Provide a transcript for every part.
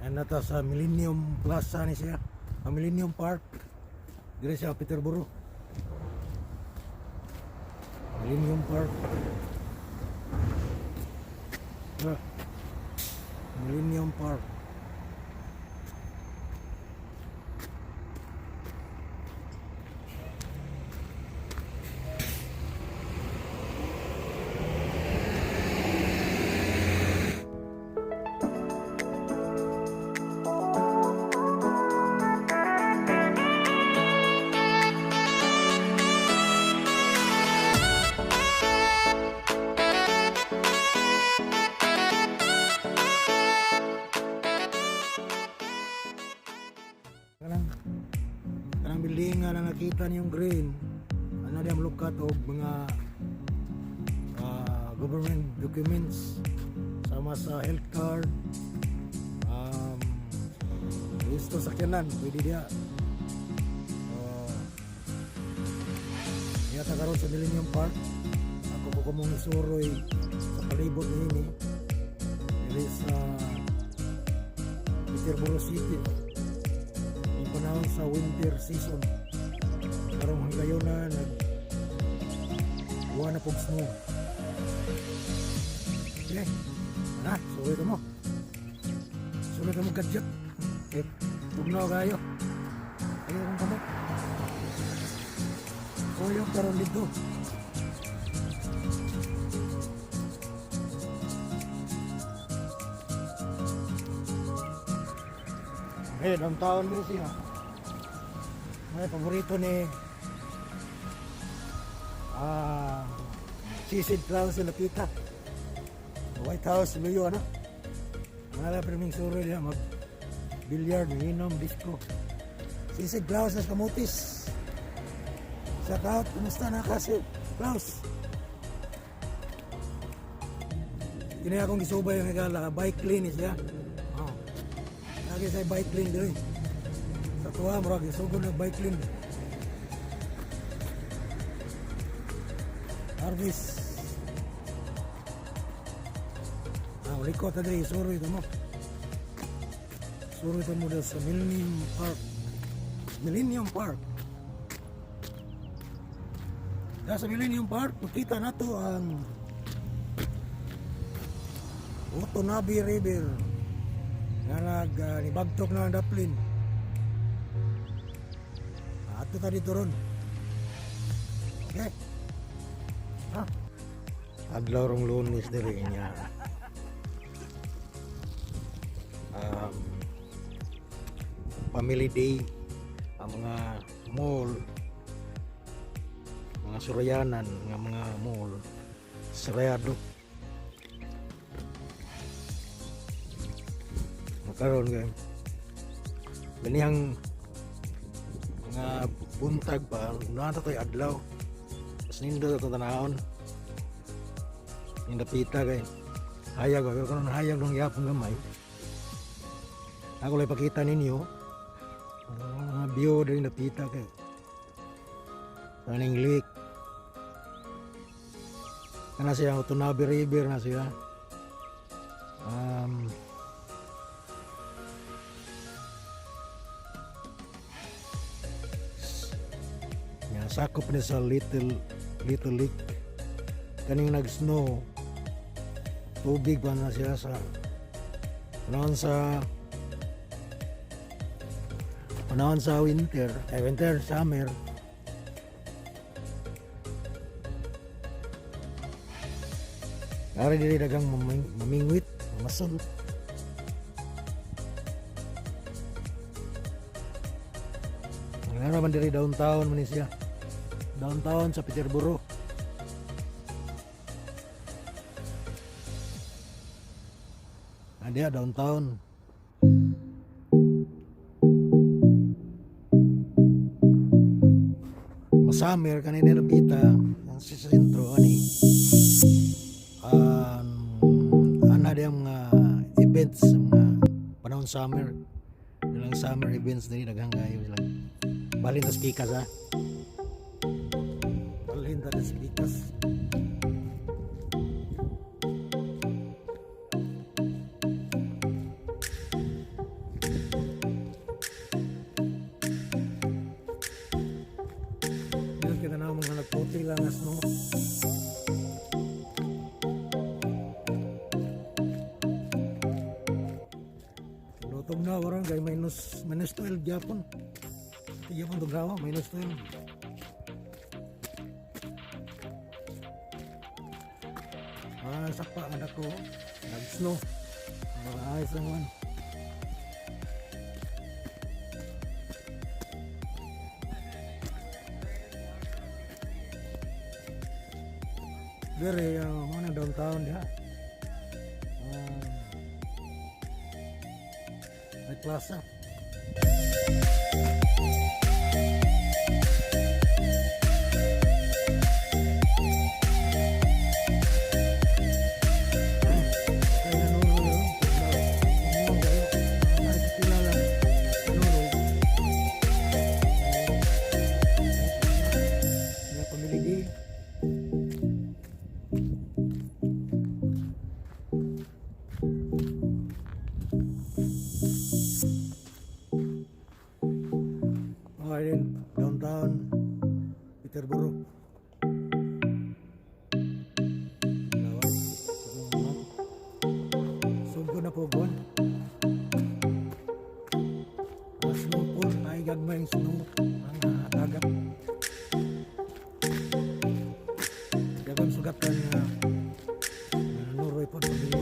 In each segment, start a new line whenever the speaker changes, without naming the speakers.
Yan na ta sa Millennium Plaza ni siya. Millennium Park. Dire siya Peterborough. Millennium Park. Millennium Park. Kanang building nga na nakita niyong green, ano diyan lukat og mga government documents sama sa health card, listo sa sakyanan pwede dia. Yata karon sa Millennium Park ako ko kumong isuroy sa palibot niini diri sa Peterborough City. Panahon sa winter season karong hanggayon na buwan na pong snow. Okay, na sulit mo gadget tugnaw kayo kung kamo kuyog karon dito. Downtown din siya. May paborito ni Sisid Klaus sa nakita. White House, Luyo, ano? Mga priming suro niya, mag-billiard, inom, disco. Sisid Klaus sa Kamutis. Shout out, kumusta na kasi? Klaus. Kini akong gisubay yung higala, bike lane siya. Lagi sa bike lane diri. Sa tuwa murag sugod na bike lane. Harvis. Liko ta diri suro ito mo. Suro ito mo sa Millennium Park. Millennium Park. Sa Millennium Park, makita nato ang Otonabi River. Nga nibagtok na ang daplin. Ato ta dito ron. Okay. Adlaw rong Lunes diri niya. Family day ang mga mall, mga surayanan, mga mall sarado. Karon kay ganihang mga buntag pa na to'y adlaw mas nindo ito tanahon nindapita kay hayag ako karon hayag nung yapon gamay ako lang pakita ninyo mga view din napita kay Running Lake kana siya Otonabi River na siya sakop ni sa Little Lake kaning nag-snow tubig pa na siya sa panahon sa winter summer ari dili dagang mamingwit masul naman diri downtown man siya. Downtown sa Peterborough. Dia downtown. Summer kanina napita ang sa sentro ani. Ana dia mga events mga panahon summer. Ilang summer events diri daghang kayo sila. Balin tas pikas ha. Balin tas pikas. snow. Lutog na orang kay minus 12 Japon. Tiga pun tugawa minus 12. Sapa ada ko nag snow. Ayos lang man. Dari mana downtown dia. May plaza. Downtown Peterborough. Lawan. Sugod na po buwan. Snow po, ay gagmayng snow ang dagat. Dagang sugatan nga Norway po pamilya.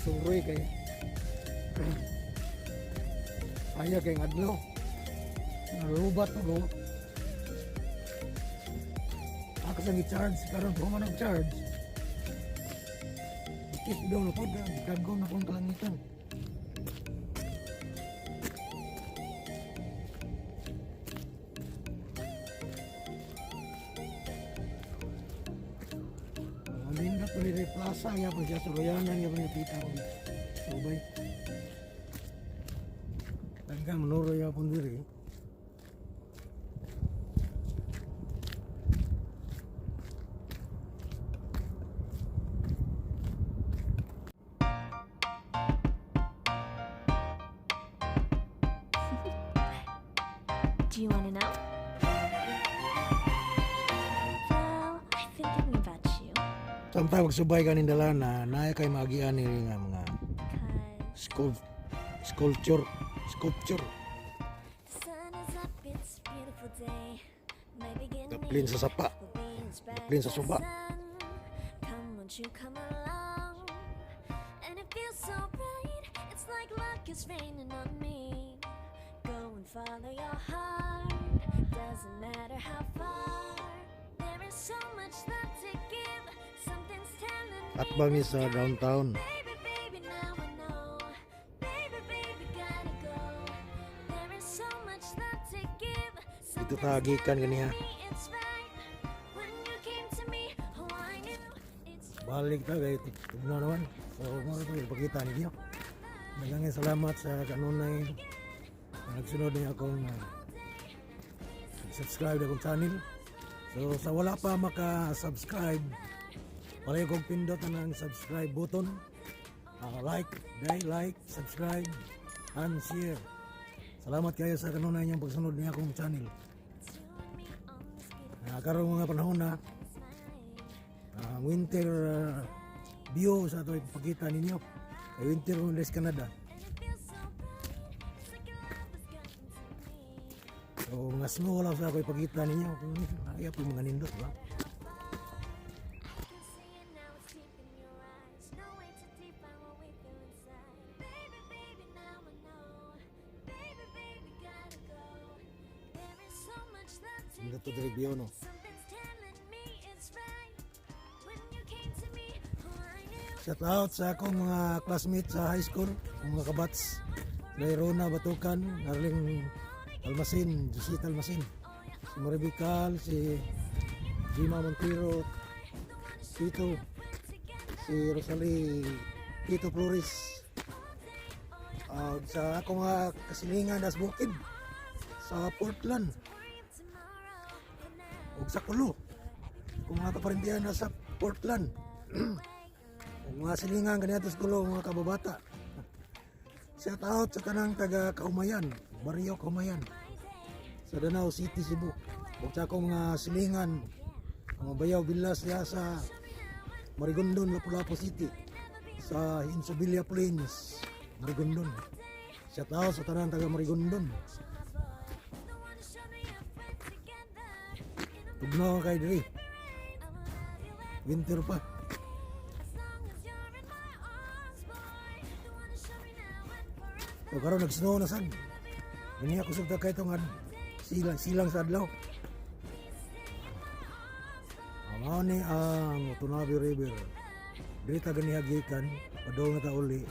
Suroy kay aya kay adlaw narubat ko ako sa gi-charge karon ko man charge ikis daw na pod gagawin na kong kalangitan. Linda po nila plaza, ya po siya Soroyanan, ya po niya pita ko subay. Talagang menuro ya po diri.
Do you want to know? Well, I've been thinking about you.
Samtang magsubay ka nindala na naya kay magian ni nga mga
Because
sculpture.
the sun is up, it's a beautiful day. My beginning
Daplin sa sapa.
will be inspired
Daplin sa
by
suba.
the sun. Come, won't you come along? And it feels so bright, it's like luck is raining on me. Go and follow your heart, doesn't matter how far. There is so much love to give, something's telling me.
At bangis sa downtown.
Baby, baby, now I know. Baby, baby, gotta go. There is so much love to give.
Ito tagikan ganiya.
It's right. When you came to me, oh, I knew it's you.
Balik ta kay tignan naman. So mo ito ipakita ninyo. Daghang salamat sa kanunay nagsunod niya akong subscribe akong channel. So sa wala pa maka-subscribe, palay kong pindot ang subscribe button. Like, subscribe, and share. Salamat kayo sa kanunay niyang pagsunod niya akong channel. Karon mga panahon na winter view sa ito ipakita ninyo. Winter on Canada. So mga snow lang sa ako ipakita ninyo. Kaya po mga nindot ba? Hindi to review no.
Something's telling me it's right. When you came to me, I knew.
Shout out sa akong mga classmates sa high school, mga kabats. Lairona Batukan, Darling Almasin, Josita Almasin, si Maribical, si Jima Montero, Tito, si Rosalie, Tito Flores. Sa akong mga kasilingan das bukid sa Portland ug sa Kulo. Kung mga kaparintihan na sa Portland. Kung mga silingan ganito sa Kulo, mga kababata. Shout out sa tanang taga Kaumayan, Barrio Kaumayan, sa Danau City, Cebu. Ug sa akong mga silingan, mga bayaw bilas diha sa Marigondon, Lapu-Lapu City, sa Insubilia Plains, Marigondon. Shout out sa tanang taga Marigondon. Tugnaw kay diri. Winter pa. So karon nag-snow na sad. Gani ako sugta kay tong silang sa adlaw. Mao ni ang Tunabi River. Diri ta gani hagikan, padong na ta uli.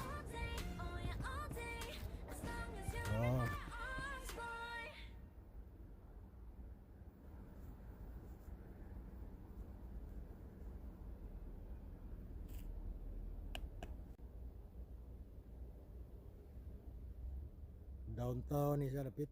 Downtown ni sa lapit.